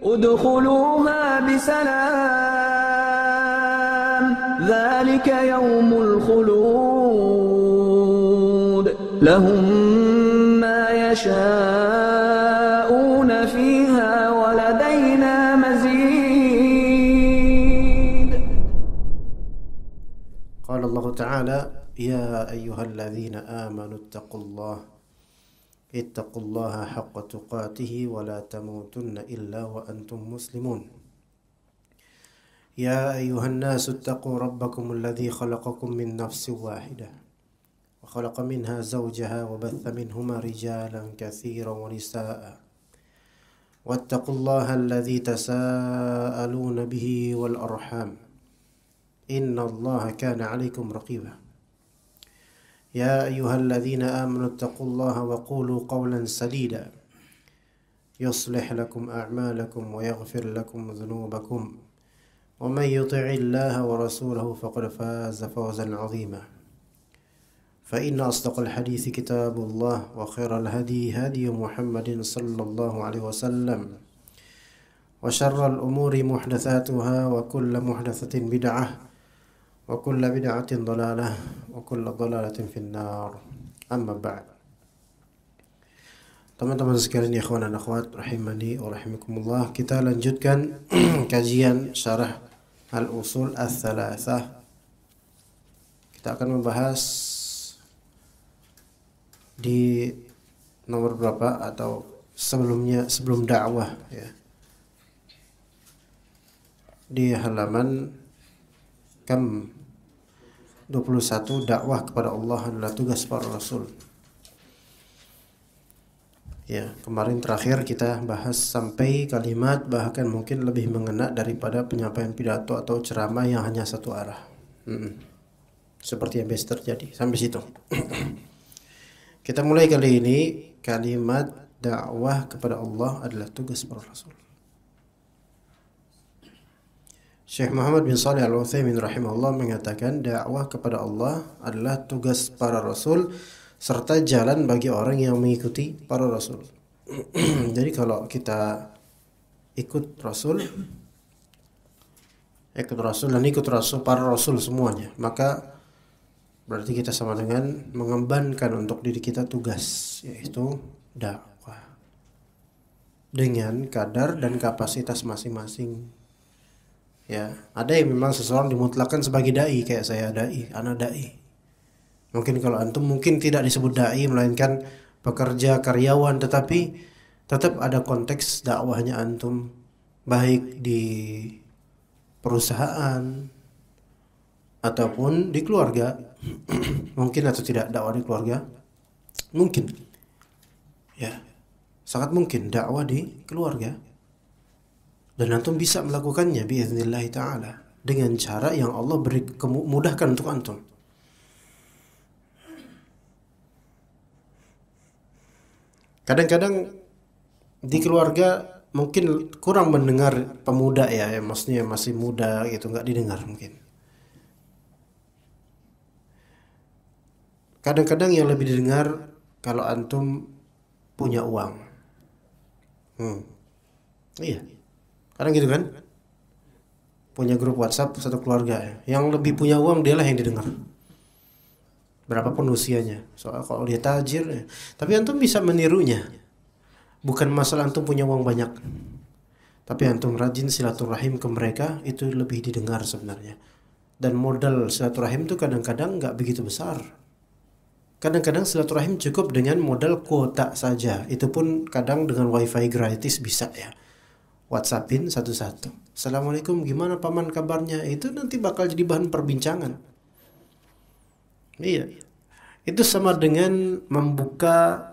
ادخلوها بسلام ذلك يوم الخلود لهم ما يشاءون فيها ولدينا مزيد. قال الله تعالى يا أيها الذين آمنوا اتقوا الله حق تقاته ولا تموتن إلا وأنتم مسلمون. يا أيها الناس اتقوا ربكم الذي خلقكم من نفس واحدة وخلق منها زوجها وبث منهما رجالا كثيرا ونساء واتقوا الله الذي تساءلون به والأرحام إن الله كان عليكم رقيبا. يا أيها الذين آمنوا اتقوا الله وقولوا قولا سديدا يصلح لكم أعمالكم ويغفر لكم ذنوبكم ومن يطع الله ورسوله فقد فاز فوزا عظيما. فإن أصدق الحديث كتاب الله وخير الهدي هدي محمد صلى الله عليه وسلم وشر الأمور محدثاتها وكل محدثة بدعة وكل بدعة ضلالة وكل ضلالة في النار. أما بعد. Teman-teman sekalian, ikhwan dan akhwat rahimani wa rahimakumullah, kita lanjutkan kajian syarah Al-Usul Ats-Tsalatsah. Kita akan membahas di nomor berapa atau sebelum dakwah ya. Di halaman 21, dakwah kepada Allah adalah tugas para rasul. Ya, kemarin terakhir kita bahas sampai kalimat bahkan mungkin lebih mengena daripada penyampaian pidato atau ceramah yang hanya satu arah. Seperti yang biasa terjadi sampai situ. Kita mulai kali ini, kalimat dakwah kepada Allah adalah tugas para rasul. Syekh Muhammad bin Shalih Al-Utsaimin rahimahullah mengatakan dakwah kepada Allah adalah tugas para rasul serta jalan bagi orang yang mengikuti para rasul. Jadi kalau kita ikut rasul dan ikut rasul, para rasul semuanya, maka berarti kita sama dengan mengembankan untuk diri kita tugas, yaitu dakwah dengan kadar dan kapasitas masing-masing. Ya, ada yang memang seseorang dimutlakkan sebagai dai, kayak saya dai, anak dai. Mungkin kalau antum mungkin tidak disebut dai melainkan pekerja karyawan, tetapi tetap ada konteks dakwahnya antum, baik di perusahaan ataupun di keluarga. Mungkin atau tidak dakwah di keluarga? Mungkin. Ya, sangat mungkin dakwah di keluarga. Dan antum bisa melakukannya biiznillah ta'ala dengan cara yang Allah beri mudahkan untuk antum. Kadang-kadang di keluarga mungkin kurang mendengar pemuda ya, maksudnya masih muda gitu, nggak didengar mungkin. Kadang-kadang yang lebih didengar kalau antum punya uang. Iya. Kadang gitu kan? Punya grup WhatsApp satu keluarga ya. Yang lebih punya uang dialah yang didengar. Berapapun usianya. Soal kalau dia tajir ya. Tapi antum bisa menirunya. Bukan masalah antum punya uang banyak. Tapi antum rajin silaturahim ke mereka, itu lebih didengar sebenarnya. Dan modal silaturahim itu kadang-kadang nggak begitu besar. Kadang-kadang silaturahim cukup dengan modal kuota saja. Itu pun kadang dengan wifi gratis bisa ya. WhatsAppin satu-satu. Assalamualaikum, gimana paman kabarnya? Itu nanti bakal jadi bahan perbincangan. Iya. Itu sama dengan membuka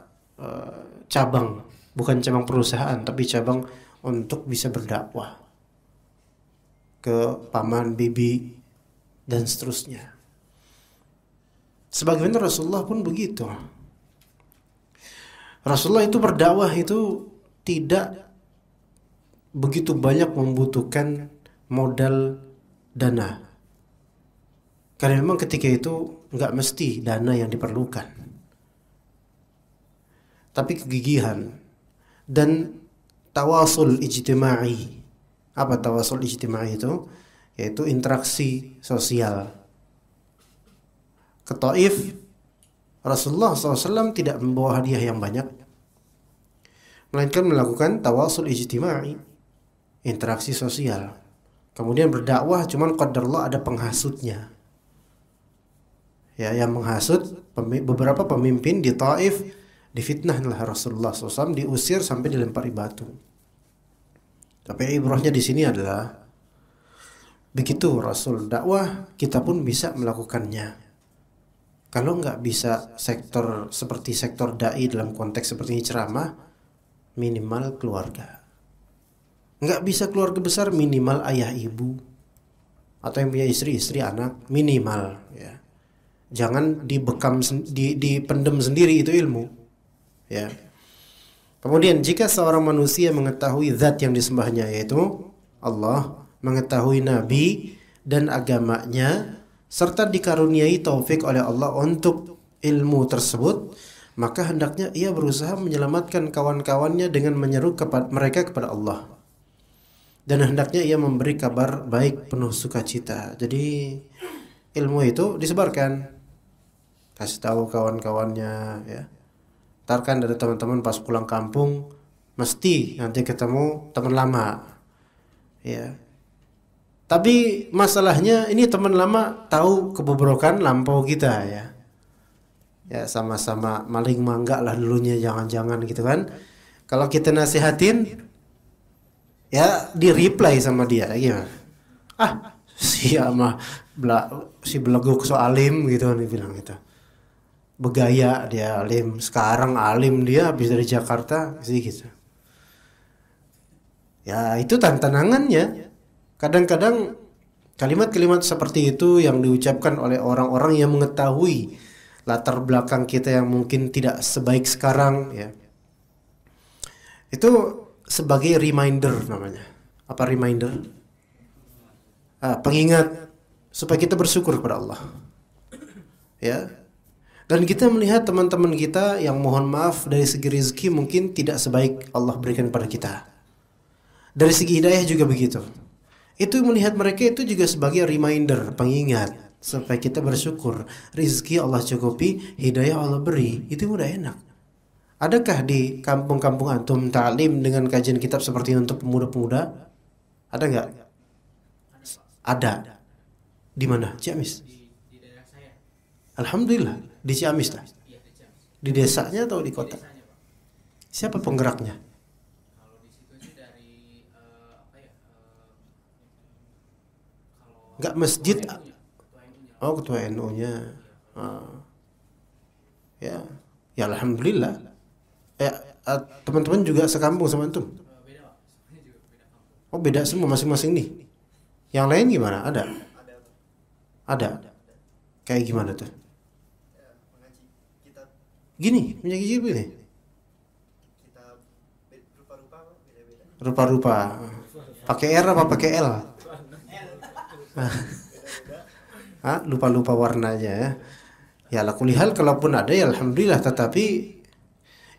cabang, bukan cabang perusahaan, tapi cabang untuk bisa berdakwah ke paman, bibi, dan seterusnya. Sebagaimana Rasulullah pun begitu. Rasulullah itu berdakwah itu tidak begitu banyak membutuhkan modal dana. Karena memang ketika itu nggak mesti dana yang diperlukan. Tapi kegigihan dan tawasul ijtima'i. Apa tawasul ijtima'i itu? Yaitu interaksi sosial. Ke Taif, Rasulullah SAW tidak membawa hadiah yang banyak, melainkan melakukan tawasul ijtima'i, interaksi sosial. Kemudian berdakwah, cuman qadarullah ada penghasutnya. Ya, yang menghasut beberapa pemimpin di Taif, difitnahlah Rasulullah SAW, diusir sampai dilempari batu. Tapi ibrahnya di sini adalah begitu Rasul dakwah, kita pun bisa melakukannya. Kalau nggak bisa seperti sektor dai dalam konteks seperti ini ceramah, minimal keluarga. Nggak bisa keluarga besar, minimal ayah ibu atau yang punya istri anak, minimal ya. Jangan dipendam sendiri itu ilmu ya. Kemudian jika seorang manusia mengetahui zat yang disembahnya yaitu Allah, mengetahui nabi dan agamanya, serta dikaruniai taufik oleh Allah untuk ilmu tersebut, maka hendaknya ia berusaha menyelamatkan kawan-kawannya dengan menyeru mereka kepada Allah. Dan hendaknya ia memberi kabar baik penuh sukacita. Jadi ilmu itu disebarkan, kasih tahu kawan-kawannya ya. Ntar kan ada teman-teman pas pulang kampung mesti nanti ketemu teman lama ya. Tapi masalahnya ini teman lama tahu kebobrokan lampau kita ya. Ya sama-sama maling mangga lah dulunya, jangan-jangan gitu kan. Kalau kita nasihatin ya di reply sama dia gimana? Si beleguk so alim gitu kan, dia bilang gitu. Begaya dia alim, sekarang alim dia habis dari Jakarta sih gitu. Ya itu tantangannya. Kadang-kadang kalimat-kalimat seperti itu yang diucapkan oleh orang-orang yang mengetahui latar belakang kita yang mungkin tidak sebaik sekarang ya. Itu sebagai reminder namanya. Apa reminder? Pengingat supaya kita bersyukur kepada Allah. Ya. Dan kita melihat teman-teman kita yang mohon maaf dari segi rezeki mungkin tidak sebaik Allah berikan kepada kita. Dari segi hidayah juga begitu. Itu melihat mereka itu juga sebagai reminder, pengingat supaya kita bersyukur. Rezeki Allah cukupi, hidayah Allah beri, itu udah enak. Adakah di kampung-kampung antum ta'lim dengan kajian kitab seperti untuk pemuda-pemuda? Ada nggak? Ada. Di mana? Ciamis. Di daerah saya. Alhamdulillah, di Ciamis lah. Iya, di Ciamis. Di desanya atau di kota? Desanya, Pak. Siapa penggeraknya? Kalau di situ sih dari kalau Nggak masjid. ketua NU-nya. Oh, ketua NU-nya. Ya, ya alhamdulillah. Teman-teman juga sekampung sama antum? Beda, Pak. Sebenarnya juga beda kampung. Oh, beda semua masing-masing nih. Yang lain gimana? Ada? Ada. Kayak gimana tuh? Mengaji kitab Gini, menjadi begini. kitab rupa-rupa beda-beda. Rupa-rupa. Pakai R apa pakai L? Lupa-lupa warnanya ya. Ya lakulihal kalaupun ada ya alhamdulillah, tetapi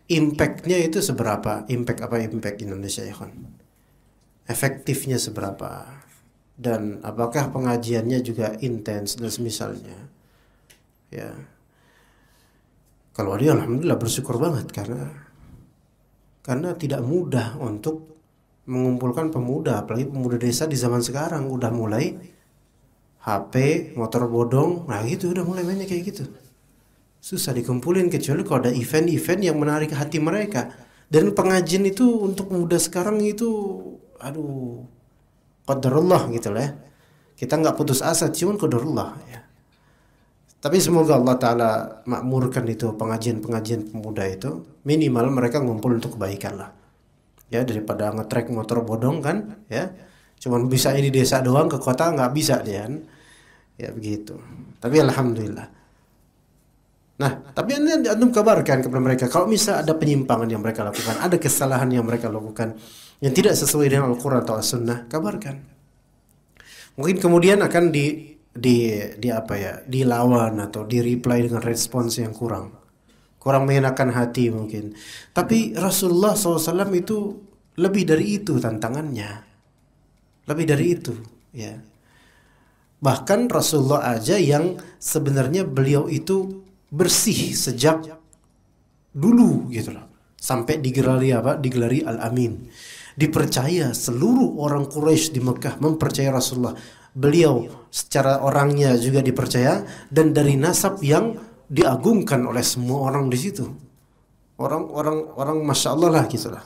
impactnya itu seberapa? Impact Indonesia ya kan? Efektifnya seberapa? Dan apakah pengajiannya juga intens dan semisalnya? Ya. Kalau dia alhamdulillah bersyukur banget karena tidak mudah untuk mengumpulkan pemuda, apalagi pemuda desa di zaman sekarang udah mulai HP, motor bodong, nah gitu udah mulai banyak kayak gitu. Susah dikumpulin kecuali kalau ada event-event yang menarik hati mereka. Dan pengajian itu untuk pemuda sekarang itu aduh, qadarullah gitu lah ya. Kita nggak putus asa, cuman qadarullah ya. Tapi semoga Allah Ta'ala makmurkan itu pengajian-pengajian pemuda itu. Minimal mereka ngumpul untuk kebaikan lah. Ya daripada ngetrek motor bodong kan ya. Cuman bisa di desa doang, ke kota nggak bisa dia kan. Ya begitu. Tapi alhamdulillah. Nah, tapi antum kabarkan kepada mereka kalau misal ada penyimpangan yang mereka lakukan, ada kesalahan yang mereka lakukan yang tidak sesuai dengan Al-Qur'an atau As-Sunnah, kabarkan. Mungkin kemudian akan dilawan atau di reply dengan respons yang kurang mengenakan hati mungkin. Tapi Rasulullah SAW itu Lebih dari itu tantangannya. Lebih dari itu, ya. Bahkan Rasulullah aja yang sebenarnya beliau itu bersih sejak dulu gitu loh. Sampai digelari apa? Digelari Al-Amin. Dipercaya seluruh orang Quraisy di Mekah mempercayai Rasulullah. Beliau secara orangnya juga dipercaya dan dari nasab yang diagungkan oleh semua orang di situ. Orang masya Allah lah gitu lah.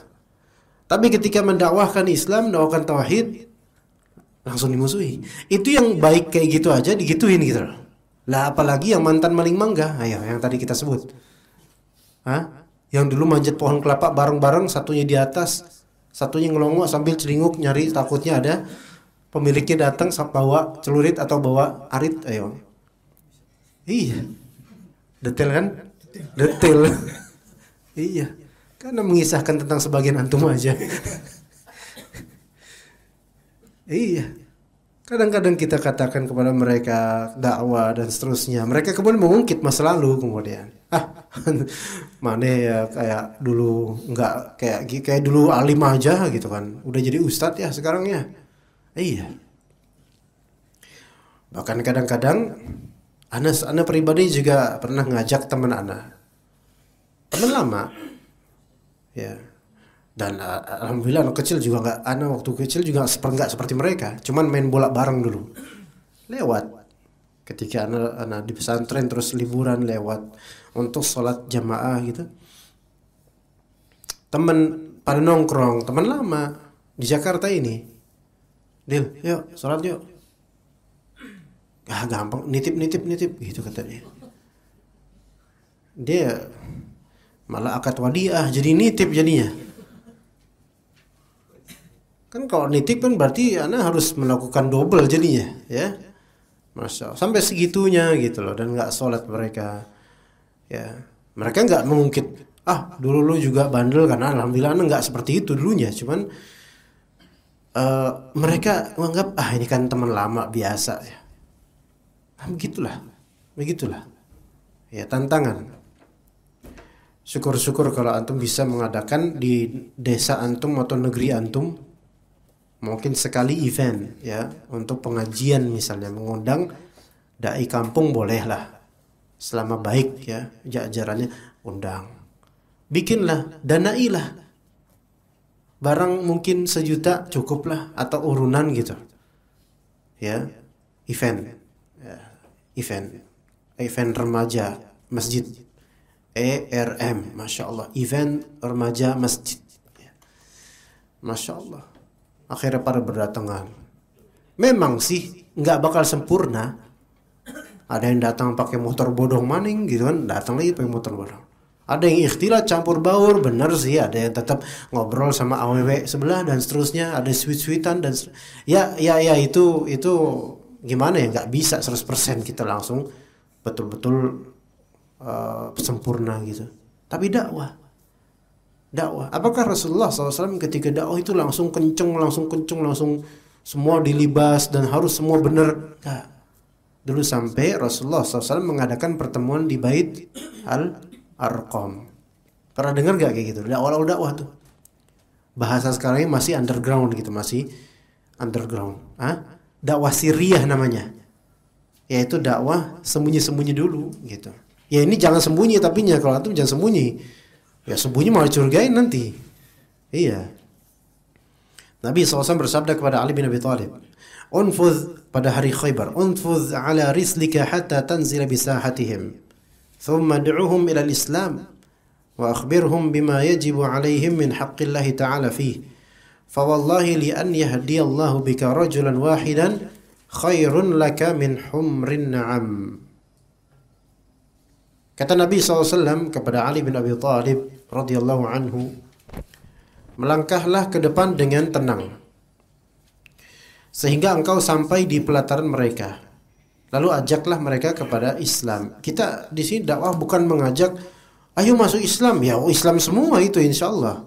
Tapi ketika mendakwahkan Islam, mendakwahkan tauhid, langsung dimusuhi. Itu yang baik kayak gitu aja digituin gitu loh. Lah apalagi yang mantan maling mangga, ayo yang tadi kita sebut. Hah? Yang dulu manjat pohon kelapa bareng-bareng, satunya di atas, satunya ngelongok sambil celinguk nyari takutnya ada pemiliknya datang bawa celurit atau bawa arit, ayo. Iya. Detail kan? Detail. Iya. Karena mengisahkan tentang sebagian antum aja. Iya. Kadang-kadang kita katakan kepada mereka dakwah dan seterusnya. Mereka kemudian mengungkit masa lalu kemudian. Mana ya kayak dulu enggak kayak dulu alim aja gitu kan. Udah jadi ustadz ya sekarang ya. Iya. Bahkan kadang-kadang ana pribadi juga pernah ngajak teman ana. Teman lama. Ya. Dan alhamdulillah anak kecil juga waktu kecil juga nggak seperti mereka, cuman main bola bareng dulu. Lewat ketika anak di pesantren terus liburan lewat untuk sholat jamaah gitu. Teman pada nongkrong, teman lama di Jakarta ini. Dil, yuk sholat yuk. Gampang, nitip gitu katanya. Dia malah akad wadiah jadi nitip jadinya. Kan kalau nitip kan berarti anak harus melakukan double jadinya, ya. Masya Allah. Sampai segitunya gitu loh, dan nggak sholat mereka. Ya, mereka nggak mengungkit. Dulu lu juga bandel karena alhamdulillah anak nggak seperti itu dulunya. Cuman mereka menganggap ini kan teman lama biasa ya. Begitulah. Ya tantangan. Syukur-syukur kalau antum bisa mengadakan di desa antum atau negeri antum mungkin sekali event ya untuk pengajian misalnya, mengundang dai kampung bolehlah selama baik ya ajarannya, undang, bikinlah, danailah, barang mungkin 1 juta cukuplah atau urunan gitu ya, event remaja masjid, ERM, masya Allah, event remaja masjid, masya Allah. Akhirnya pada berdatangan. Memang sih nggak bakal sempurna. Ada yang datang pakai motor bodong maning gitu kan, datang lagi pakai motor bodong. Ada yang ikhtilat campur baur, benar sih. Ada yang tetap ngobrol sama aww sebelah dan seterusnya. Ada sweet-sweetan dan ya itu gimana ya, nggak bisa 100% kita langsung betul-betul sempurna gitu. Tapi dakwah. Apakah Rasulullah SAW ketika dakwah itu langsung kenceng, langsung semua dilibas dan harus semua benar? Enggak. Dulu sampai Rasulullah SAW mengadakan pertemuan di Bait Al-Arqam. Pernah dengar gak kayak gitu? Awal-awal dakwah tuh. Bahasa sekarang ini masih underground gitu, masih underground. Dakwah Siriyah namanya. Yaitu dakwah sembunyi-sembunyi dulu gitu. Ya ini jangan sembunyi tapinya, kalau antum jangan sembunyi. Ya sembunyi malah curigain nanti. Iya. Nabi SAW bersabda kepada Ali bin Abi Thalib, "Unfudh," pada hari Khaybar, "Unfudh ala rislika hatta tanzila bisahatihim. Thumma du'uhum ila al-Islam wa akhbirhum bima yajibu alaihim min haqqillahi ta'ala fih. Fawallahi li an yahdiyallahu bika rajulan wahidan khairun laka min humrin na'am." Kata Nabi SAW kepada Ali bin Abi Thalib radhiyallahu anhu, melangkahlah ke depan dengan tenang sehingga engkau sampai di pelataran mereka. Lalu ajaklah mereka kepada Islam. Kita di sini dakwah bukan mengajak ayo masuk Islam. Ya Islam semua itu insyaallah.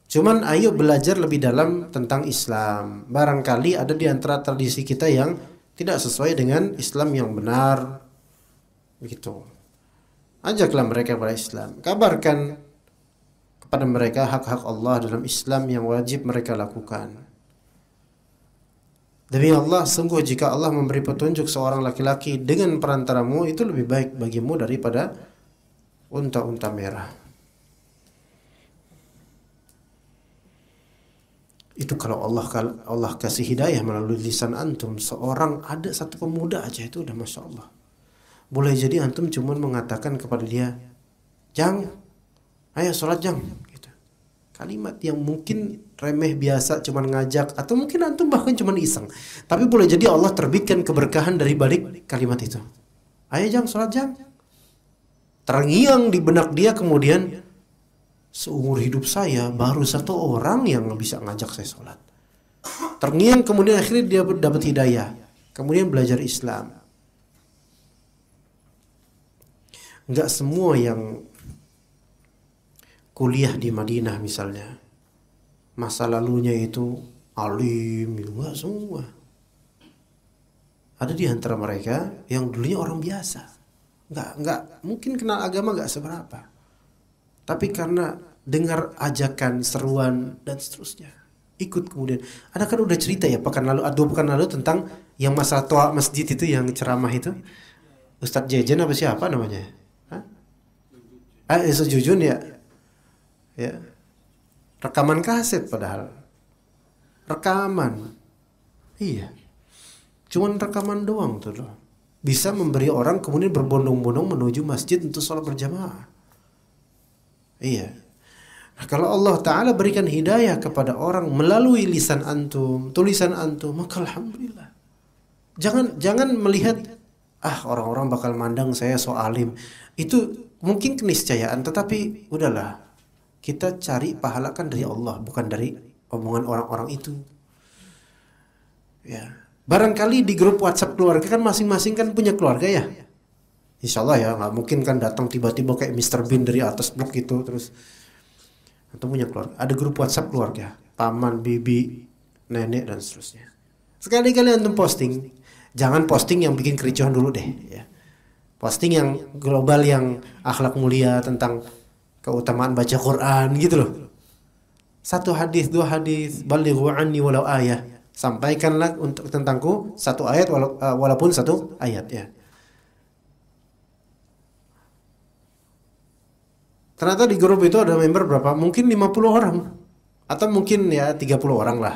Cuman ayo belajar lebih dalam tentang Islam. Barangkali ada di antara tradisi kita yang tidak sesuai dengan Islam yang benar. Begitu. Ajaklah mereka kepada Islam. Kabarkan kepada mereka hak-hak Allah dalam Islam yang wajib mereka lakukan. Demi Allah, sungguh jika Allah memberi petunjuk seorang laki-laki dengan perantaramu, itu lebih baik bagimu daripada unta-unta merah. Itu kalau Allah kasih hidayah melalui lisan antum. Seorang, ada satu pemuda aja itu udah Masya Allah. Boleh jadi antum cuma mengatakan kepada dia, Jang, ayo sholat Jang, gitu. Kalimat yang mungkin remeh biasa, cuman ngajak, atau mungkin antum bahkan cuman iseng. Tapi boleh jadi Allah terbitkan keberkahan dari balik kalimat itu. Ayo Jang, sholat Jang. Terngiang di benak dia, kemudian seumur hidup saya baru satu orang yang bisa ngajak saya sholat. Terngiang, kemudian akhirnya dia dapat hidayah, kemudian belajar Islam. Enggak semua yang kuliah di Madinah misalnya masa lalunya itu alim, enggak semua. Ada di antara mereka yang dulunya orang biasa, enggak mungkin kenal agama enggak seberapa, tapi karena dengar ajakan, seruan dan seterusnya ikut. Kemudian ada kan udah cerita ya pekan lalu tentang yang masalah toa masjid itu, yang ceramah itu Ustadz Jejen apa siapa namanya? Sejujun ya. Rekaman kaset padahal. Rekaman. Iya. Cuman rekaman doang tuh loh. Bisa memberi orang kemudian berbondong-bondong menuju masjid untuk sholat berjamaah. Iya. Nah, kalau Allah Ta'ala berikan hidayah kepada orang melalui lisan antum, tulisan antum, maka alhamdulillah. Jangan melihat orang-orang bakal mandang saya so alim. Itu mungkin keniscayaan, tetapi udahlah, kita cari pahala kan dari Allah, bukan dari omongan orang-orang itu. Ya, barangkali di grup WhatsApp keluarga kan masing-masing kan punya keluarga ya. Insya Allah ya, nggak mungkin kan datang tiba-tiba kayak Mr. Bean dari atas blok gitu terus. Atau punya keluarga, ada grup WhatsApp keluarga, paman, bibi, nenek dan seterusnya. Sekali-kali antum posting, jangan posting yang bikin kericuhan dulu deh. Ya. Posting yang global, yang akhlak mulia, tentang keutamaan baca Quran gitu loh. Satu hadis, dua hadis, balighu anni walau ayah. Sampaikanlah untuk tentangku satu ayat walaupun satu ayat ya. Ternyata di grup itu ada member berapa? Mungkin 50 orang. Atau mungkin ya 30 orang lah.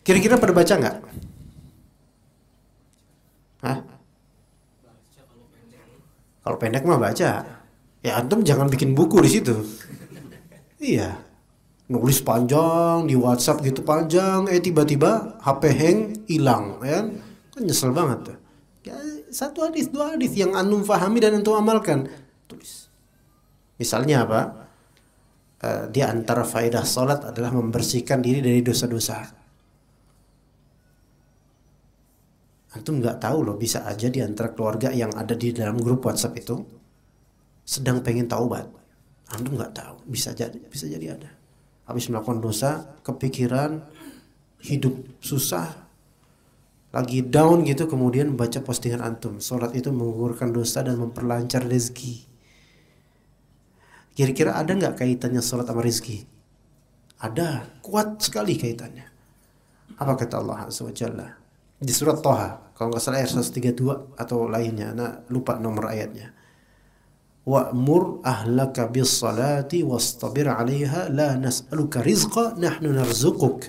Kira-kira pada baca nggak? Hah? Kalau pendek mah baca. Ya antum jangan bikin buku di situ. Iya. Nulis panjang di WhatsApp gitu panjang, tiba-tiba HP hang, hilang, ya kan nyesel banget tuh. Ya, satu hadis, dua hadis yang antum fahami dan antum amalkan, tulis. Misalnya apa? Di antara faedah salat adalah membersihkan diri dari dosa-dosa. Antum nggak tahu loh, bisa aja di antara keluarga yang ada di dalam grup WhatsApp itu sedang pengen taubat. Antum nggak tahu, bisa jadi ada. Habis melakukan dosa, kepikiran, hidup susah, lagi down gitu, kemudian baca postingan antum. Salat itu menggugurkan dosa dan memperlancar rezeki. Kira-kira ada nggak kaitannya salat sama rezeki? Ada, kuat sekali kaitannya. Apa kata Allah Azza wa Jalla di surat Toha, kalau nggak salah ayat 132 atau lainnya, lupa nomor ayatnya. Wa'mur ahlaka bis salati wastabir 'alaiha la nas'aluka rizqa nahnu narzuquk.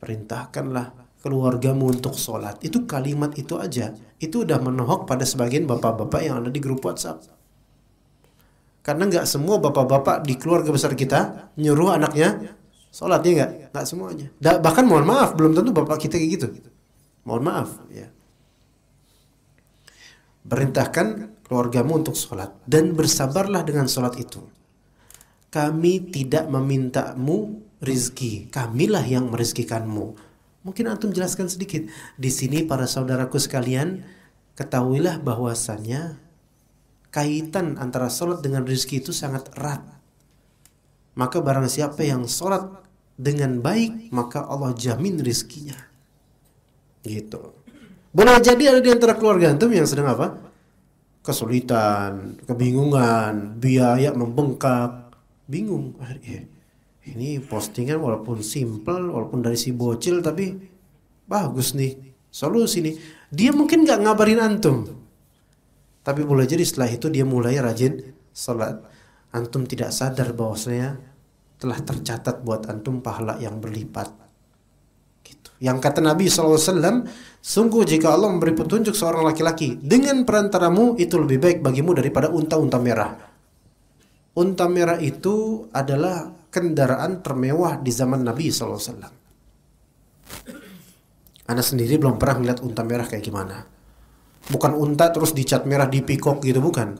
Perintahkanlah keluargamu untuk sholat. Itu kalimat itu aja, itu udah menohok pada sebagian bapak-bapak yang ada di grup WhatsApp. Karena nggak semua bapak-bapak di keluarga besar kita nyuruh anaknya sholat, ya nggak semuanya. Bahkan mohon maaf, belum tentu bapak kita kayak gitu. Mohon maaf ya. Perintahkan keluargamu untuk sholat dan bersabarlah dengan sholat itu. Kami tidak memintamu rizki, kamilah yang merizkikanmu. Mungkin antum jelaskan sedikit. Di sini para saudaraku sekalian, ketahuilah bahwasannya kaitan antara sholat dengan rizki itu sangat erat. Maka barang siapa yang sholat dengan baik, maka Allah jamin rizkinya. Gitu. Boleh jadi ada di antara keluarga antum yang sedang apa? kesulitan, kebingungan, biaya membengkak, bingung. Ini postingan walaupun simple, walaupun dari si bocil, tapi bagus nih solusi nih. Dia mungkin nggak ngabarin antum, tapi boleh jadi setelah itu dia mulai rajin salat. Antum tidak sadar bahwasanya telah tercatat buat antum pahala yang berlipat. Gitu. Yang kata Nabi SAW, sungguh jika Allah memberi petunjuk seorang laki-laki dengan perantaramu, itu lebih baik bagimu daripada unta-unta merah. Unta merah itu adalah kendaraan termewah di zaman Nabi SAW. Ana sendiri belum pernah melihat unta merah kayak gimana. Bukan unta terus dicat merah, dipikok gitu, bukan.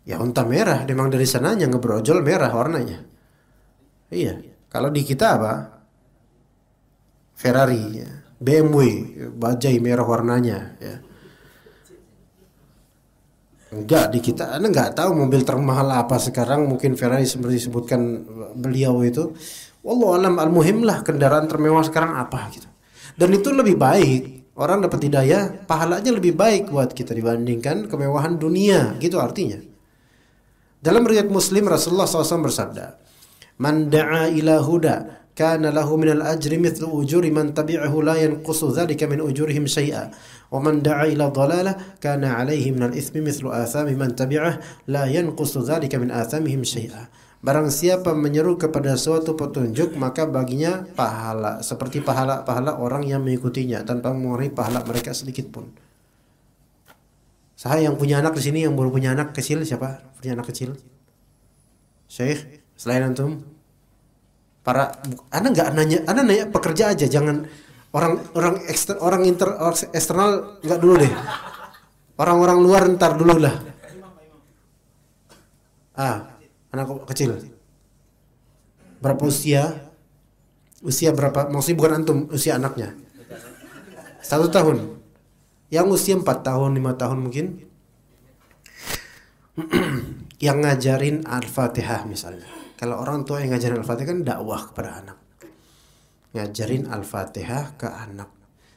Ya unta merah, memang dari sananya ngebrojol merah warnanya. Iya, kalau di kita apa? Ferrari, ya. BMW, bajai merah warnanya. Ya. Enggak, di kita, Anda nggak tahu mobil termahal apa sekarang. Mungkin Ferrari seperti disebutkan beliau itu. Wallahu alam, al-muhim lah kendaraan termewah sekarang apa gitu. Dan itu lebih baik. Orang dapat hidayah, pahalanya lebih baik buat kita dibandingkan kemewahan dunia, gitu artinya. Dalam riwayat Muslim, Rasulullah SAW bersabda, "Man da'a ila huda, kana lahu minal ajri mithlu ujuri man tabi'ahu la yanqusu dzalika min ujurihim syai'a, wa man da'a ila dhalalah, kana 'alaihi minal itsmi mithlu athami man tabi'ah, la yanqusu dzalika min athamihim syai'a." Barang siapa menyeru kepada suatu petunjuk, maka baginya pahala seperti pahala-pahala orang yang mengikutinya tanpa mengurangi pahala mereka sedikit pun. Saya yang punya anak di sini, yang baru punya anak kecil, siapa? Punya anak kecil? Syekh, selain antum? Anda nanya pekerja aja, jangan orang eksternal enggak dulu deh. Orang-orang luar ntar dulu lah. Anak kecil. Berapa usia? Usia berapa? Maksudnya bukan antum, usia anaknya. 1 tahun. Yang usia 4 tahun, 5 tahun mungkin. Yang ngajarin Al-Fatihah misalnya. Kalau orang tua yang ngajarin Al-Fatihah kan dakwah kepada anak. Ngajarin Al-Fatihah ke anak.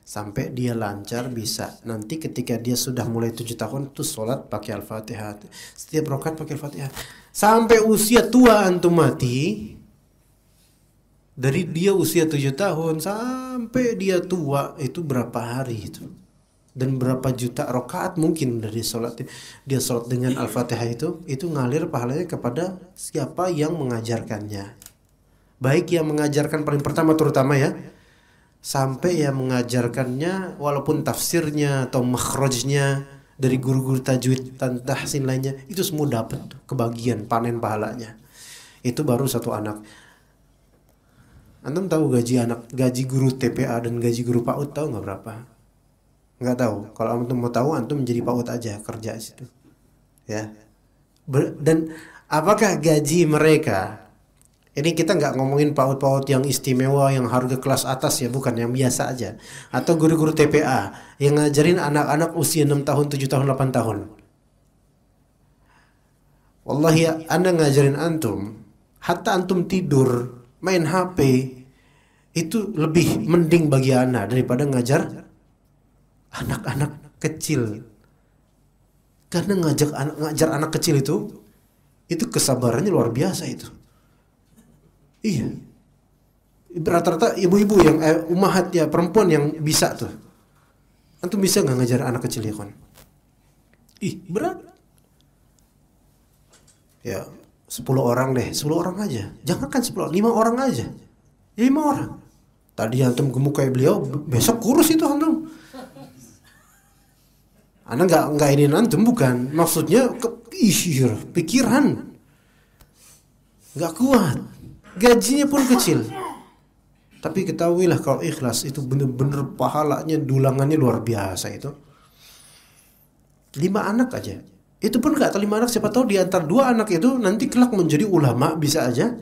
Sampai dia lancar bisa. Nanti ketika dia sudah mulai 7 tahun itu sholat pakai Al-Fatihah. Setiap rakaat pakai Al-Fatihah. Sampai usia tua antum mati. Dari dia usia 7 tahun sampai dia tua itu berapa hari itu? Dan berapa juta rakaat mungkin dari sholat. Dia sholat dengan Al-Fatihah itu ngalir pahalanya kepada siapa yang mengajarkannya. Baik yang mengajarkan paling pertama terutama ya, sampai yang mengajarkannya walaupun tafsirnya atau makhrajnya dari guru-guru tajwid dan tahsin lainnya, itu semua dapat kebagian panen pahalanya. Itu baru satu anak. Antum tahu gaji guru TPA dan gaji guru PAUD tahu nggak berapa? Nggak tahu. Kalau antum mau tahu, antum menjadi PAUD aja kerja di situ. Ya. Dan apakah gaji mereka? Ini kita nggak ngomongin PAUD-PAUD yang istimewa, yang harga kelas atas ya, bukan, yang biasa aja. Atau guru-guru TPA yang ngajarin anak-anak usia 6 tahun, 7 tahun, 8 tahun. Wallahi ya, Anda ngajarin antum, hatta antum tidur, main HP, itu lebih mending bagi Anda daripada ngajar anak-anak kecil. Karena ngajar anak kecil itu kesabarannya luar biasa itu. Iya. Rata-rata ibu-ibu yang umahat ya, perempuan yang bisa tuh. Antum bisa nggak ngajar anak kecil ya kan? Berat. Ya 10 orang deh, 10 orang aja. Jangan kan 10 orang, 5 orang aja. 5 orang. Tadi antum gemuk kayak beliau, besok kurus itu antum. Anda nggak ini antum, bukan. Maksudnya pikiran nggak kuat. Gajinya pun kecil. Tapi ketahuilah kalau ikhlas itu benar-benar pahalanya dulangannya luar biasa itu. 5 anak aja. Itu pun nggak tahu 5 anak, siapa tahu di antara 2 anak itu nanti kelak menjadi ulama, bisa aja.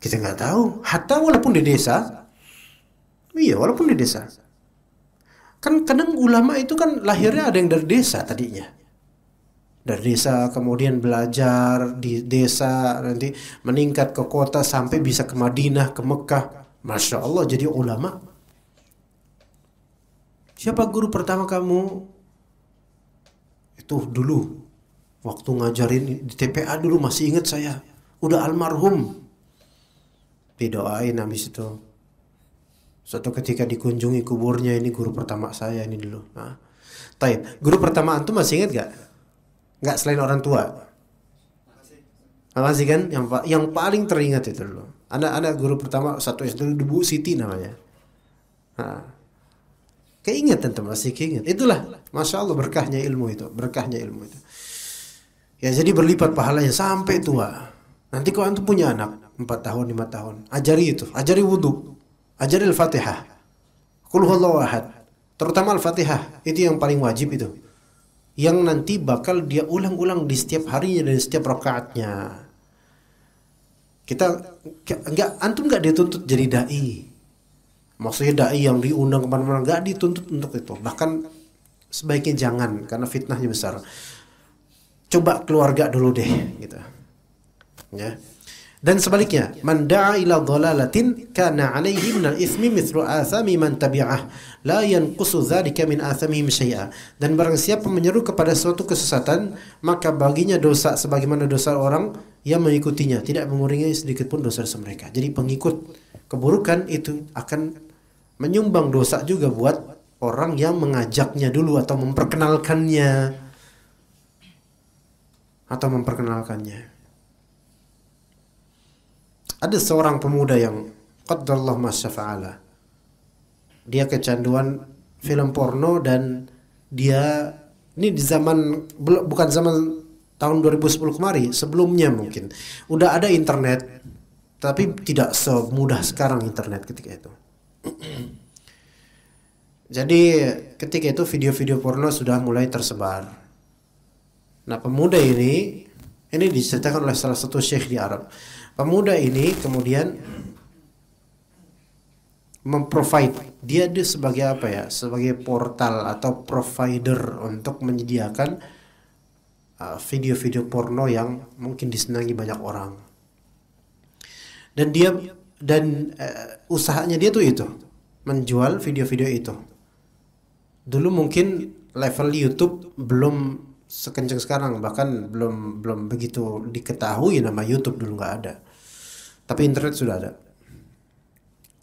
Kita nggak tahu. Hatta walaupun di desa. Iya, walaupun di desa. Kan kadang ulama itu kan lahirnya ada yang dari desa tadinya. Dari desa kemudian belajar di desa, nanti meningkat ke kota sampai bisa ke Madinah, ke Mekah. Masya Allah jadi ulama. Siapa guru pertama kamu? Itu dulu waktu ngajarin di TPA dulu masih ingat saya. Udah almarhum. Didoain habis itu. Suatu ketika dikunjungi kuburnya, ini guru pertama saya ini dulu. Nah, taib. Guru pertama antum masih ingat gak? Gak selain orang tua. Masih kan? Yang paling teringat itu dulu. Ada guru pertama satu SD dulu, Bu Siti namanya. Nah, keinget tentu masih keinget. Itulah, masya Allah berkahnya ilmu itu, berkahnya ilmu itu. Ya jadi berlipat pahalanya sampai tua. Nanti kalau antum punya anak 4 tahun, 5 tahun, ajari itu, ajari wudu, ajari Al-Fatihah, Qul huwallahu ahad, terutama Al-Fatihah itu yang paling wajib itu, yang nanti bakal dia ulang-ulang di setiap harinya dan setiap rakaatnya. Antum nggak dituntut jadi dai. Maksudnya dai yang diundang kemana-mana, nggak dituntut untuk itu. Bahkan sebaiknya jangan, karena fitnahnya besar. Coba keluarga dulu deh, gitu. Ya. Dan sebaliknya, man da'a ila dhalalatin kana 'alaihi minal itsmi mithlu athami man tabi'ah la yanqusu dzalika min athamihim syai'a. Dan barang siapa menyeru kepada suatu kesesatan, maka baginya dosa sebagaimana dosa orang yang mengikutinya, tidak mengurangi sedikit pun dosa-dosa mereka. Jadi pengikut keburukan itu akan menyumbang dosa juga buat orang yang mengajaknya dulu atau memperkenalkannya. Ada seorang pemuda yang qaddarallahu ma syafa'ala. Dia kecanduan film porno, dan dia ini di zaman, bukan zaman tahun 2010 kemarin, sebelumnya mungkin udah ada internet, tapi tidak semudah sekarang internet ketika itu. Jadi ketika itu video-video porno sudah mulai tersebar. Nah, pemuda ini diceritakan oleh salah satu syekh di Arab. Pemuda ini kemudian memprovide, dia sebagai apa ya? Sebagai portal atau provider untuk menyediakan video-video porno yang mungkin disenangi banyak orang. Dan usahanya dia tuh itu, menjual video-video itu. Dulu mungkin level YouTube belum sekencang sekarang, bahkan belum begitu diketahui nama YouTube, dulu nggak ada. Tapi internet sudah ada.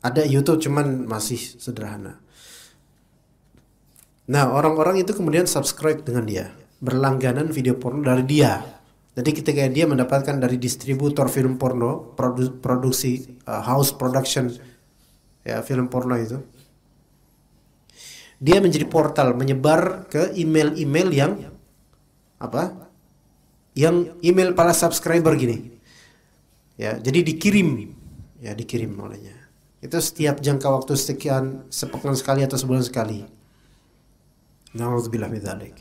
Ada YouTube, cuman masih sederhana. Nah, orang-orang itu kemudian subscribe dengan dia, berlangganan video porno dari dia. Jadi ketika dia mendapatkan dari distributor film porno, produksi house production ya film porno itu, dia menjadi portal, menyebar ke email-email yang yang email para subscriber gini. Ya, jadi dikirim olehnya. Itu setiap jangka waktu sekian, sepekan sekali atau sebulan sekali. Na'udzubillah min dzalik.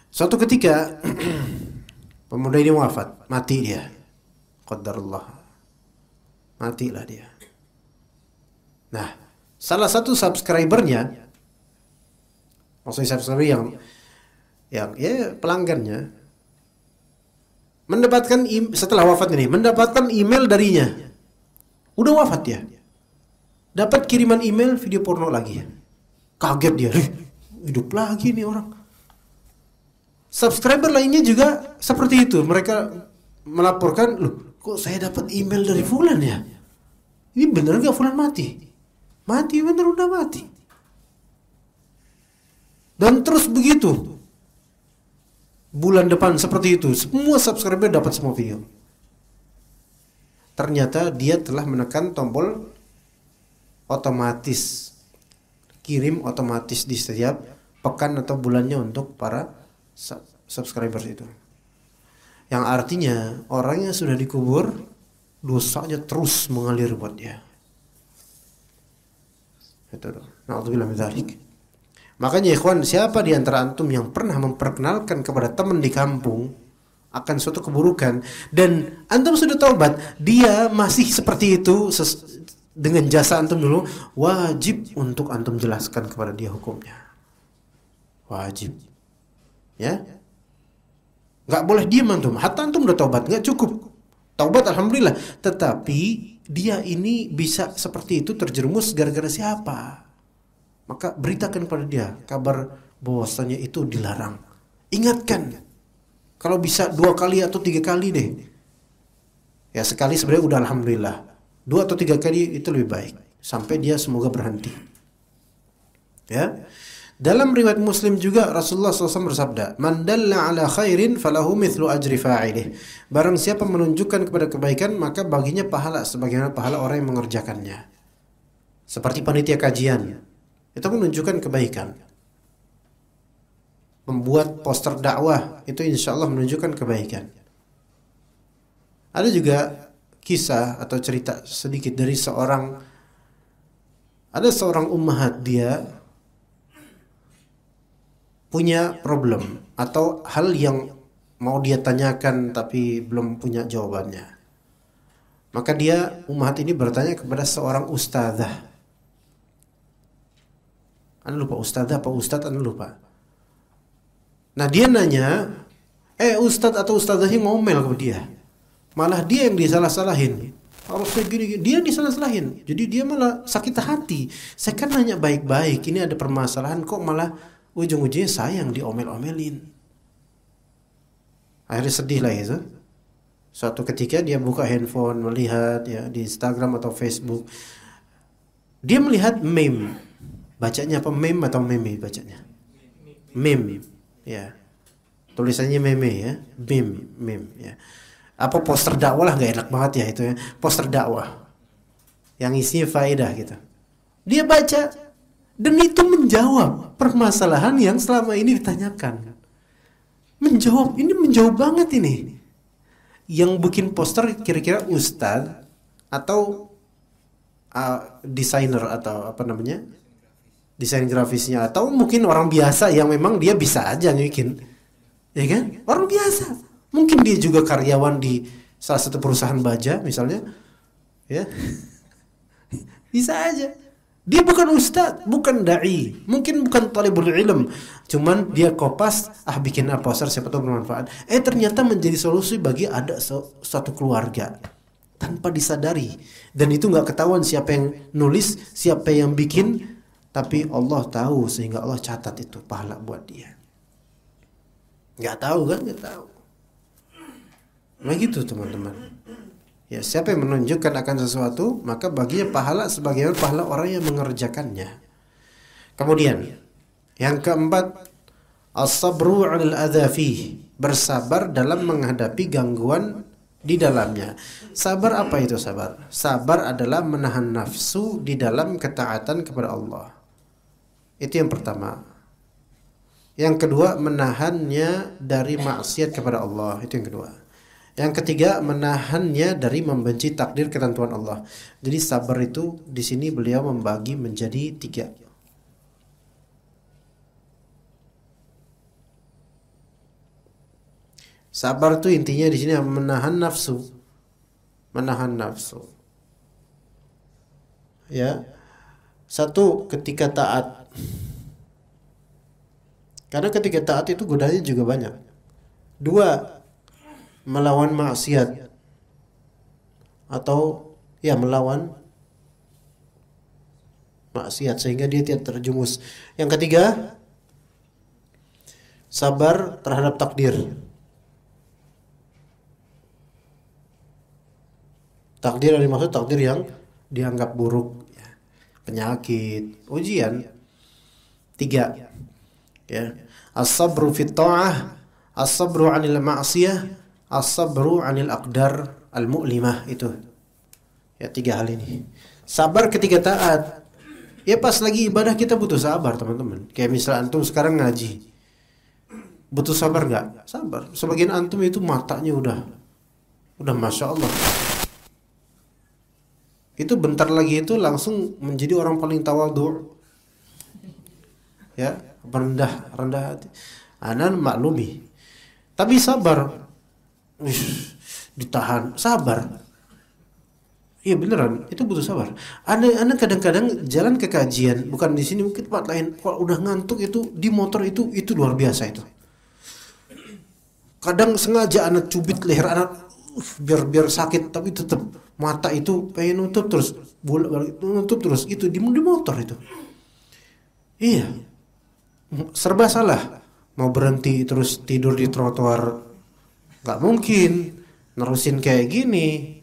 Suatu ketika pemuda ini wafat, mati dia. Qadarullah. Matilah dia. Nah, salah satu subscribernya, maksudnya subscriber yang ya pelanggannya, mendapatkan setelah wafat ini mendapatkan email darinya. Udah wafat dia, dapat kiriman email video porno lagi. Kaget dia, hidup lagi nih orang. Subscriber lainnya juga seperti itu. Mereka melaporkan, loh kok saya dapat email dari fulan ya? Ini bener gak fulan mati? Mati bener, udah mati. Dan terus begitu. Bulan depan seperti itu, semua subscriber dapat semua video. Ternyata dia telah menekan tombol otomatis, kirim otomatis di setiap pekan atau bulannya untuk para subscribers itu. Yang artinya orang yang sudah dikubur, dosanya terus mengalir buat dia. Itu. Na'udzubillah min dzalik. Makanya ikhwan, siapa di antara antum yang pernah memperkenalkan kepada teman di kampung akan suatu keburukan dan antum sudah taubat, dia masih seperti itu dengan jasa antum dulu, wajib untuk antum jelaskan kepada dia hukumnya. Wajib. Ya? Enggak boleh diam antum. Hatta antum udah taubat, enggak cukup. Taubat alhamdulillah, tetapi dia ini bisa seperti itu terjerumus gara-gara siapa? Maka beritakan kepada dia kabar bahwasanya itu dilarang. Ingatkan. Kalau bisa 2 kali atau 3 kali deh. Ya sekali sebenarnya udah alhamdulillah. 2 atau 3 kali itu lebih baik. Sampai dia semoga berhenti. Ya. Dalam riwayat Muslim juga Rasulullah SAW bersabda, "Man dalla ala khairin falahu mithlu ajri fa'ilih." Barang siapa menunjukkan kepada kebaikan, maka baginya pahala sebagaimana pahala orang yang mengerjakannya. Seperti panitia kajian, itu menunjukkan kebaikan. Membuat poster dakwah, itu insya Allah menunjukkan kebaikan. Ada juga kisah atau cerita sedikit dari ada seorang ummahat, dia punya problem atau hal yang mau dia tanyakan tapi belum punya jawabannya. Maka dia ummahat ini bertanya kepada seorang ustadzah. Anda lupa ustadzah apa ustadz, Anda lupa. Nah dia nanya, ustadz atau ustadzahnya ngomel ke dia. Malah dia yang disalah-salahin. Harusnya gini, dia disalah-salahin. Jadi dia malah sakit hati. Saya kan nanya baik-baik, ini ada permasalahan kok malah ujung-ujungnya saya yang diomel-omelin. Akhirnya sedih lah itu. Suatu ketika dia buka handphone, melihat ya di Instagram atau Facebook, dia melihat meme. Bacanya apa, meme atau meme bacanya? Meme, ya. Tulisannya meme ya, meme ya. Apa poster dakwah lah, gak enak banget ya itu ya. Poster dakwah yang isinya faedah gitu. Dia baca dan itu menjawab permasalahan yang selama ini ditanyakan. Menjawab banget ini. Yang bikin poster kira-kira ustadz atau desainer atau apa namanya, desain grafisnya, atau mungkin orang biasa yang memang dia bisa aja bikin, ya kan? Orang biasa. Mungkin dia juga karyawan di salah satu perusahaan baja misalnya, ya. Bisa aja. Dia bukan ustadz, bukan dai, mungkin bukan talibul ilm, cuman dia kopas, bikin poster siapa tahu bermanfaat. Ternyata menjadi solusi bagi ada suatu keluarga tanpa disadari, dan itu nggak ketahuan siapa yang nulis, siapa yang bikin, tapi Allah tahu sehingga Allah catat itu pahala buat dia. Nggak tahu kan? Nggak tahu. Nah gitu teman-teman. Ya, siapa yang menunjukkan akan sesuatu, maka baginya pahala sebagaimana pahala orang yang mengerjakannya. Kemudian yang keempat, as-sabru 'alal adza fih, bersabar dalam menghadapi gangguan di dalamnya. Sabar apa itu sabar? Sabar adalah menahan nafsu di dalam ketaatan kepada Allah. Itu yang pertama. Yang kedua, menahannya dari maksiat kepada Allah. Itu yang kedua. Yang ketiga, menahannya dari membenci takdir ketentuan Allah. Jadi sabar itu di sini beliau membagi menjadi 3. Sabar itu intinya di sini menahan nafsu. Menahan nafsu. Ya. 1, ketika taat. Karena ketika taat itu godanya juga banyak. 2, melawan maksiat atau ya melawan maksiat sehingga dia tidak terjumus. Yang ketiga, sabar terhadap takdir. Takdir yang dimaksud takdir yang dianggap buruk, ya. Penyakit, ujian. 3, ya. As-sabru fit ta'ah, as-sabru 'anil ma'siyah, as-sabru 'anil aqdar al-mu'limah. Itu ya 3 hal ini. Sabar ketika taat. Ya pas lagi ibadah kita butuh sabar teman-teman. Kayak misalnya antum sekarang ngaji, butuh sabar nggak? Sabar. Sebagian antum itu matanya udah masya Allah. Itu bentar lagi itu langsung menjadi orang paling tawadhu. Ya, rendah hati. Anan maklumi. Tapi sabar. Ditahan, sabar. Iya beneran, itu butuh sabar. Anda kadang-kadang jalan ke kajian, bukan di sini mungkin tempat lain. Kalau udah ngantuk itu di motor itu luar biasa itu. Kadang sengaja anak cubit leher anak biar sakit, tapi tetap mata itu pengen nutup terus, bolak-balik nutup terus itu di motor itu. Iya, serba salah. mau berhenti terus tidur di trotoar nggak mungkin, nerusin kayak gini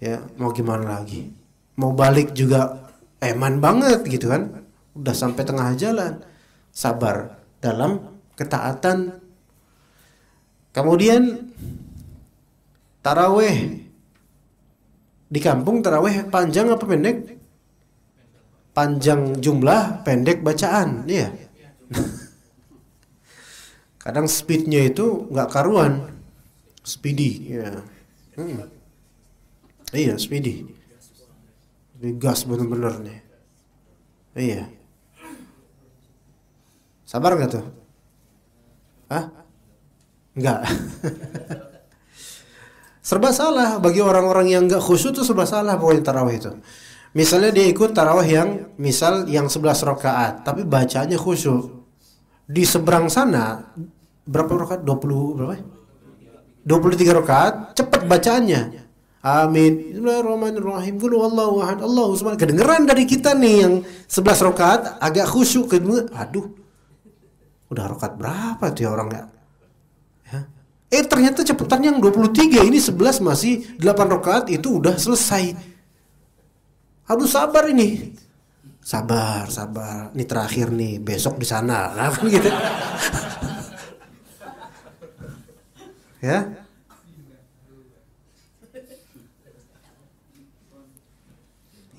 ya mau gimana lagi, mau balik juga eman banget gitu kan, udah sampai tengah jalan, sabar dalam ketaatan. Kemudian taraweh di kampung, taraweh panjang apa pendek? Panjang jumlah, pendek bacaan, iya. Kadang speednya itu nggak karuan, speedy, ya. Iya speedy, gas bener-bener nih, iya. Sabar nggak tuh? Hah? Nggak. Serba salah bagi orang-orang yang nggak khusyuk tuh, serba salah pokoknya tarawih itu. Misalnya dia ikut tarawih yang misal yang 11 rakaat tapi bacanya khusyuk. Di seberang sana berapa rakaat? 20 berapa? 23 rakaat, cepat bacaannya. Amin. Bismillahirrahmanirrahim. Qul huwallahu ahad. Allahu samad. Kedengeran dari kita nih yang 11 rakaat agak khusyuk, kedua, aduh. Udah rakaat berapa tuh ya orang ya? Ternyata cepetan yang 23, ini 11 masih 8 rakaat itu udah selesai. Aduh sabar ini. Sabar. Ini terakhir nih, besok di sana. Nah, kan gitu. Ya.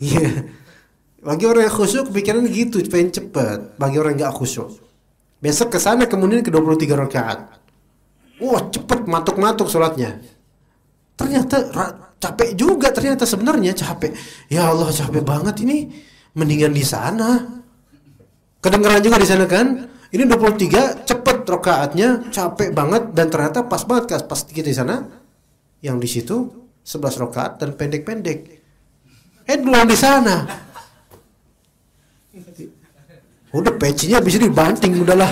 Iya. Bagi orang yang khusyuk pikiran gitu, pengen cepet. Bagi orang yang gak khusyuk, besok ke sana kemudian ke 23 rakaat. Wah, cepet matuk-matuk sholatnya. Ternyata capek juga, ternyata sebenarnya capek. Ya Allah, capek banget ini. Mendingan di sana. Kedengeran juga di sana kan? Ini 23 cepet rakaatnya, capek banget dan ternyata pas banget pas kita di sana. Yang di situ 11 rakaat dan pendek-pendek. Duluan di sana. Udah pecinya bisa dibanting udahlah.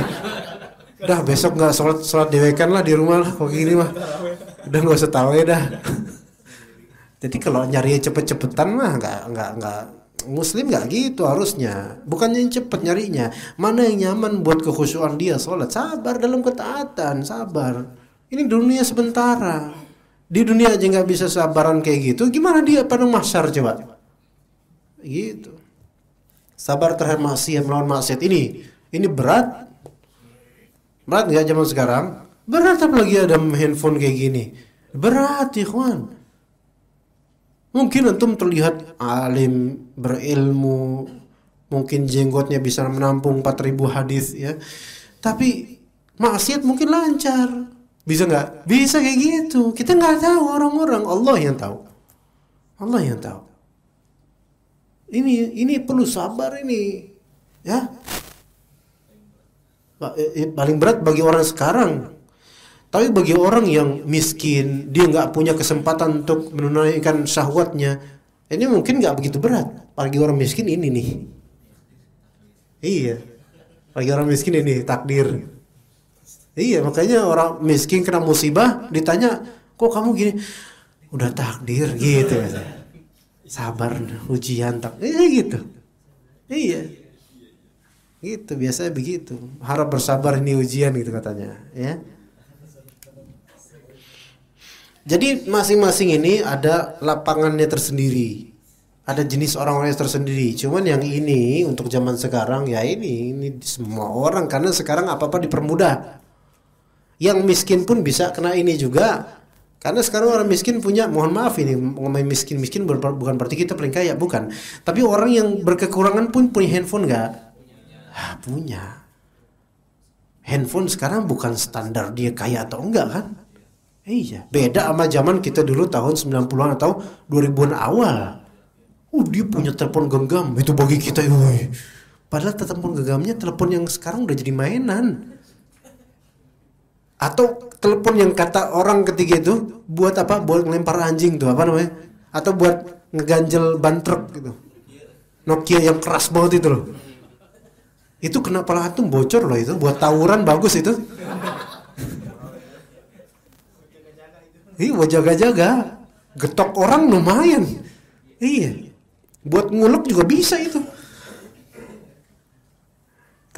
Udah besok nggak sholat dewekan lah di rumah lah. Kok gini mah udah nggak usah tarawih dah. Jadi kalau nyari cepet-cepetan mah nggak Muslim nggak gitu harusnya. Bukannya yang cepet nyarinya, mana yang nyaman buat kekhusyuan dia sholat. Sabar dalam ketaatan, sabar. Ini dunia sementara. Di dunia aja nggak bisa sabaran kayak gitu, gimana dia pada mahsyar coba? Gitu. Sabar terhadap maksiat, melawan maksiat ini berat. Berat nggak zaman sekarang? Berat, apalagi ada handphone kayak gini. Berat, ikhwan. Mungkin antum terlihat alim, berilmu, mungkin jenggotnya bisa menampung 4.000 hadis ya. Tapi maksiat mungkin lancar. Bisa nggak? Bisa kayak gitu. Kita nggak tahu orang-orang, Allah yang tahu. Allah yang tahu. Ini perlu sabar ini, ya. Paling berat bagi orang sekarang. Tapi bagi orang yang miskin, dia nggak punya kesempatan untuk menunaikan syahwatnya, ini mungkin nggak begitu berat. Bagi orang miskin ini nih, iya. Bagi orang miskin ini takdir. Iya, makanya orang miskin kena musibah, ditanya, kok kamu gini? Udah takdir gitu. Sabar, ujian tak, gitu. Iya. Gitu, biasanya begitu. Harap bersabar, ini ujian gitu katanya, ya. Jadi masing-masing ini ada lapangannya tersendiri. Ada jenis orang-orangnya tersendiri. Cuman yang ini untuk zaman sekarang ya ini semua orang, karena sekarang apa-apa dipermudah. Yang miskin pun bisa kena ini juga. Karena sekarang orang miskin punya, mohon maaf ini ngomongin miskin bukan berarti kita paling kaya, bukan. Tapi orang yang berkekurangan pun punya handphone enggak? Punya. Handphone sekarang bukan standar dia kaya atau enggak kan? Iya, beda sama zaman kita dulu tahun 90-an atau 2000-an awal. Dia punya telepon genggam, itu bagi kita padahal telepon genggamnya telepon yang sekarang udah jadi mainan. Atau telepon yang kata orang ketiga itu buat apa? Buat ngelempar anjing tuh, apa namanya? Atau buat ngeganjel ban truk gitu. Nokia yang keras banget itu loh. Itu kena pala antum bocor loh itu, buat tawuran bagus itu. Iya, buat jaga-jaga. Getok orang lumayan. Iya. Buat ngulek juga bisa itu.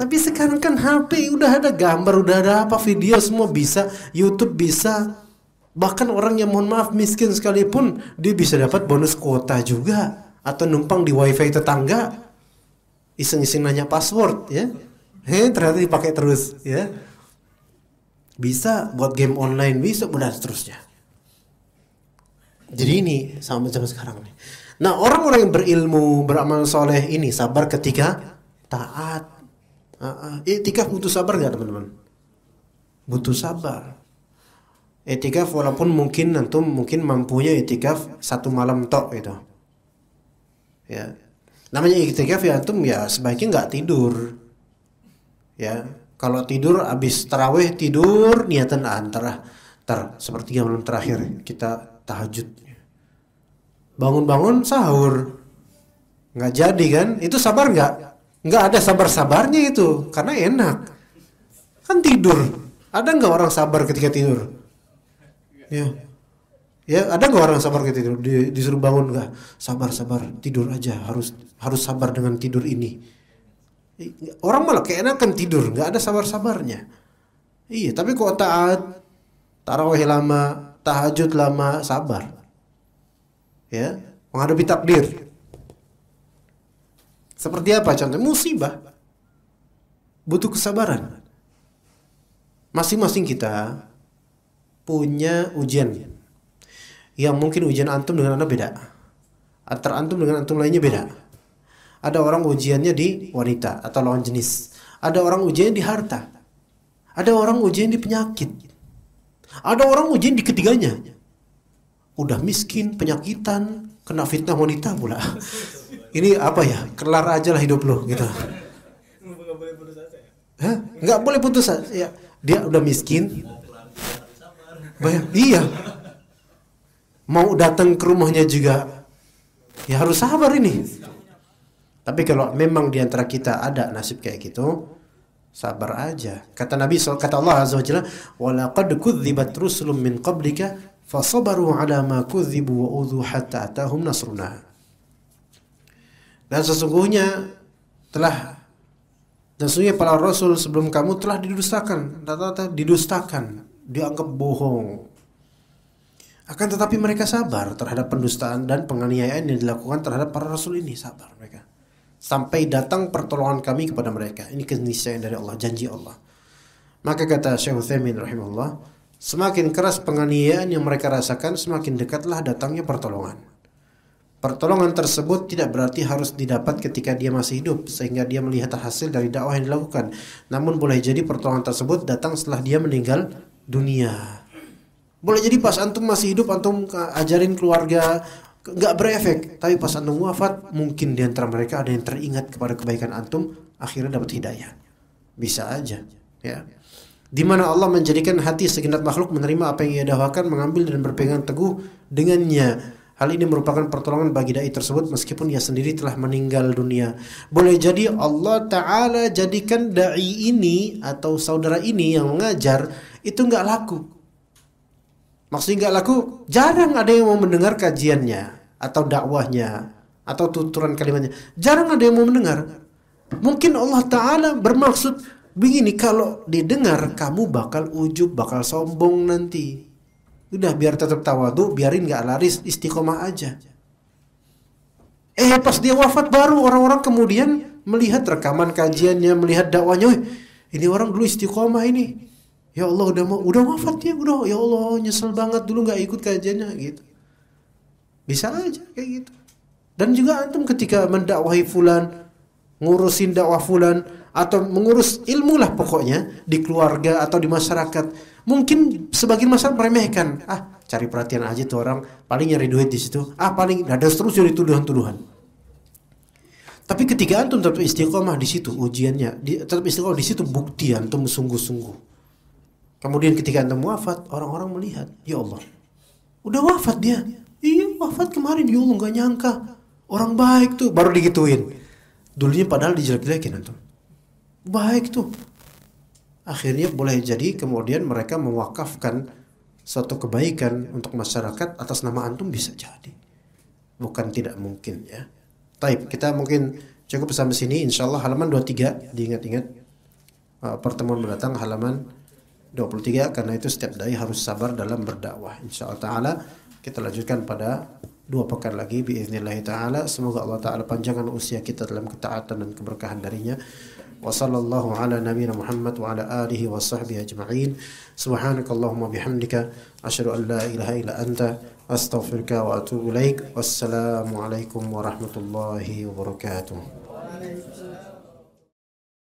Tapi sekarang kan HP udah ada gambar, udah ada apa, video semua bisa, YouTube bisa. Bahkan orang yang mohon maaf miskin sekalipun dia bisa dapat bonus kuota juga, atau numpang di wifi tetangga, iseng-iseng nanya password ya. Ternyata dipakai terus ya. Bisa buat game online, bisa dan seterusnya. Jadi ini sama macam sekarang nih. Nah, orang-orang yang berilmu, beramal soleh ini sabar ketika taat. Iktikaf butuh sabar gak teman-teman? Butuh sabar. Iktikaf walaupun mungkin antum mampunya iktikaf 1 malam tok gitu. Ya. Namanya iktikaf ya antum ya sebaiknya nggak tidur. Ya, kalau tidur abis tarawih tidur niatan antara sepertiga malam terakhir kita tahajud. Bangun-bangun sahur. Nggak jadi kan? Itu sabar nggak? Nggak ada sabar-sabarnya itu, karena enak. Kan tidur. Ada nggak orang sabar ketika tidur? Ya, ada nggak orang sabar ketika tidur? Disuruh bangun nggak? Sabar, tidur aja. Harus sabar dengan tidur ini. Orang malah keenakan tidur, nggak ada sabar-sabarnya. Iya, tapi kok taat, tarawih lama, tahajud lama, sabar. Ya, menghadapi takdir. Seperti apa contohnya? Musibah. Butuh kesabaran. Masing-masing kita punya ujian. Yang mungkin ujian antum dengan anda beda. Antara antum dengan antum lainnya beda. Ada orang ujiannya di wanita atau lawan jenis. Ada orang ujiannya di harta. Ada orang ujian di penyakit. Ada orang ujian di ketiganya. Udah miskin, penyakitan, kena fitnah wanita pula. Ini apa ya? Kelar aja lah hidup lo gitu. Nggak boleh putus asa ya? Nggak boleh putus asa. Ya, dia udah miskin. Iya. Mau datang ke rumahnya juga, ya harus sabar ini. Tapi kalau memang di antara kita ada nasib kayak gitu, sabar aja. Kata Nabi, kata Allah Azza wa Jalla, "Walaqad kudzibat rusulun min qablika fasabaru ala ma kudzibu wa udhu hatta atahum nasruna." Dan sesungguhnya para rasul sebelum kamu telah didustakan, dianggap bohong. Akan tetapi mereka sabar terhadap pendustaan dan penganiayaan yang dilakukan terhadap para rasul ini, sabar mereka. Sampai datang pertolongan kami kepada mereka. Ini keniscayaan dari Allah, janji Allah. Maka kata Syekh Utsaimin rahimahullah, semakin keras penganiayaan yang mereka rasakan, semakin dekatlah datangnya pertolongan. Pertolongan tersebut tidak berarti harus didapat ketika dia masih hidup sehingga dia melihat hasil dari dakwah yang dilakukan. Namun boleh jadi pertolongan tersebut datang setelah dia meninggal dunia. Boleh jadi pas antum masih hidup, antum ajarin keluarga, nggak berefek. Tapi pas antum wafat, mungkin di antara mereka ada yang teringat kepada kebaikan antum, akhirnya dapat hidayah. Bisa aja, ya. Di mana Allah menjadikan hati segenap makhluk menerima apa yang ia dakwakan, mengambil dan berpegang teguh dengannya. Hal ini merupakan pertolongan bagi dai tersebut meskipun ia sendiri telah meninggal dunia. Boleh jadi Allah Ta'ala jadikan dai ini atau saudara ini yang mengajar itu nggak laku. Maksudnya nggak laku, jarang ada yang mau mendengar kajiannya atau dakwahnya atau tuturan kalimatnya. Jarang ada yang mau mendengar. Mungkin Allah Ta'ala bermaksud begini, kalau didengar kamu bakal ujub, bakal sombong nanti. Udah biar tetap tawadhu, biarin gak laris, istiqomah aja. Pas dia wafat baru orang-orang kemudian melihat rekaman kajiannya, melihat dakwanya, ini orang dulu istiqomah ini. Ya Allah udah wafat dia, udah ya Allah nyesel banget dulu gak ikut kajiannya gitu. Bisa aja kayak gitu. Dan juga antum ketika mendakwahi fulan, ngurusin dakwah fulan atau mengurus ilmu lah pokoknya di keluarga atau di masyarakat. Mungkin sebagian masyarakat meremehkan, cari perhatian aja tuh orang, paling nyari duit di situ, paling ada terus dari tuduhan-tuduhan. Tapi ketika antum tetap istiqomah di situ ujiannya, tetap istiqomah di situ bukti antum sungguh-sungguh. Kemudian ketika antum wafat, orang-orang melihat, ya Allah, udah wafat dia. Iya wafat kemarin, ya Allah nggak nyangka, orang baik tuh, baru digituin. Dulunya padahal dijelek-jelekin antum. Baik tuh. Akhirnya boleh jadi kemudian mereka mewakafkan suatu kebaikan untuk masyarakat atas nama antum, bisa jadi. Bukan tidak mungkin ya. Taib, kita mungkin cukup sampai sini. Insyaallah halaman 23 diingat-ingat. pertemuan mendatang halaman 23, karena itu setiap dai harus sabar dalam berdakwah. Insyaallah taala kita lanjutkan pada 2 pekan lagi biiznillah taala. Semoga Allah taala panjangkan usia kita dalam ketaatan dan keberkahan darinya. Wa sallallahu ala nabiyina Muhammad wa ala alihi wa sahbihi ajma'in. Subhanakallahumma bihamdika asyhadu an la ilaha illa anta astaghfiruka wa atubu ilaik. Wassalamu alaikum warahmatullahi wabarakatuh.